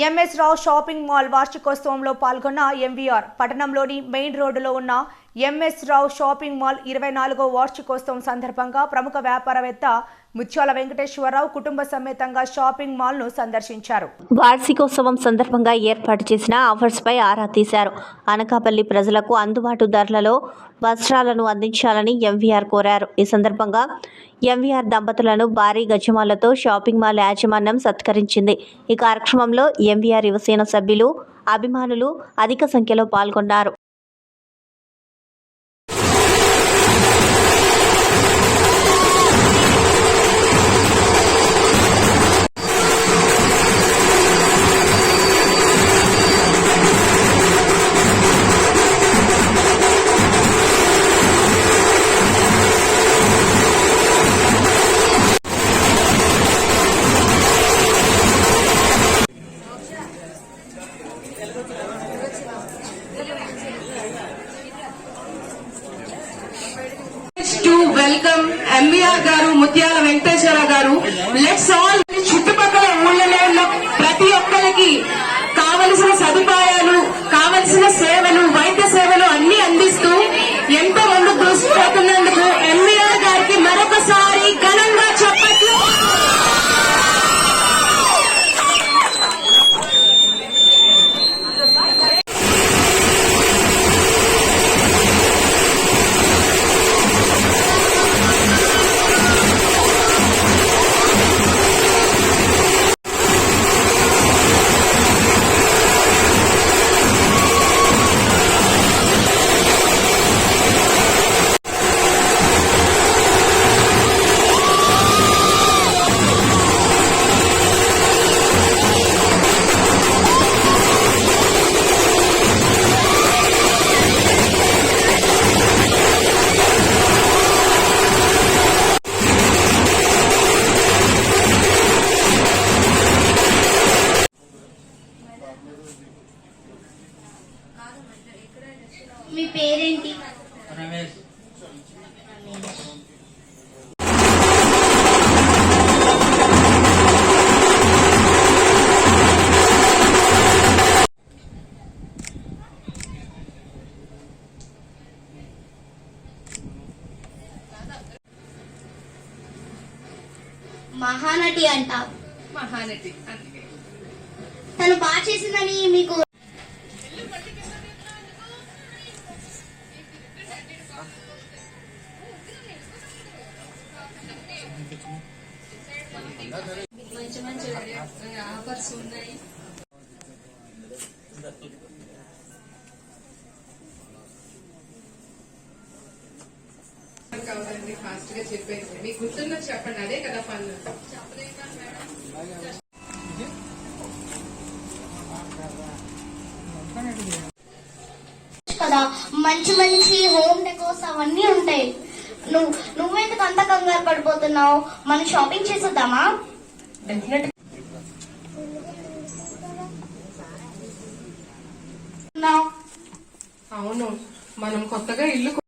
MS రావు shopping mall వార్షికోత్సవంలో పాల్గొన్న MVR పట్టణంలోని main రోడ్డులో ఉన్న ఎంఎస్ రావు షాపింగ్ మాల్ 24వ వార్షికోత్సవం సందర్భంగా ప్రముఖ వ్యాపారవేత్త ముత్యాల వెంకటేశ్వరరావు కుటుంబ సమేతంగా షాపింగ్ మాల్ ను సందర్శించారు. వార్షికోత్సవం సందర్భంగా ఏర్పాటు చేసిన ఆఫర్స్ పై ఆరా తీశారు. అనకాపల్లి ప్రజలకు అందుబాటు ధరలలో వస్త్రాలను అందించాలని ఎంవీఆర్ కోరారు. ఈ సందర్భంగా ఎంవీఆర్ దంపతులను భారీ గజమాలతో షాపింగ్ మాల్ యాజమాన్యం సత్కరించింది. ఈ కార్యక్రమంలో ఎంవీఆర్ యువసేన సభ్యులు, అభిమానులు అధిక సంఖ్యలో పాల్గొన్నారు. To welcome ఎంవీఆర్ గారు, ముత్యాల వెంకటేశ్వర గారు. లెట్స్ ఆల్ చుట్టుపక్కల ఊళ్ళలో ఉన్న ప్రతి ఒక్కరికి కావలసిన సదుపాయాలు, కావలసిన సేవలు, వైద్య సేవలు అన్ని అందిస్తూ ఎంతో మంది దూసుకుపోతున్నందుకు ఎంవీఆర్ గారికి మరొకసారి ఘనంగా చెప్పట్లు. మీ పేరేంటి? రమేష్. మహానటి అంటావు. మహానటి తను బాగా చేసిందని మీకు మంచి మంచి ఆఫర్స్ ఉన్నాయి. కావాలండి, ఫాస్ట్ గా చెప్పేసి మీకు గుర్తున్నది చెప్పండి. అదే కదా ఫన్. కదా మంచి మంచి హోమ్ డెకోర్స్ అవన్నీ ఉంటాయి. నువ్వెందుకు అంత కంగారు పడిపోతున్నావు? మనం షాపింగ్ చేసేద్దామా? అవును, మనం కొత్తగా ఇల్లు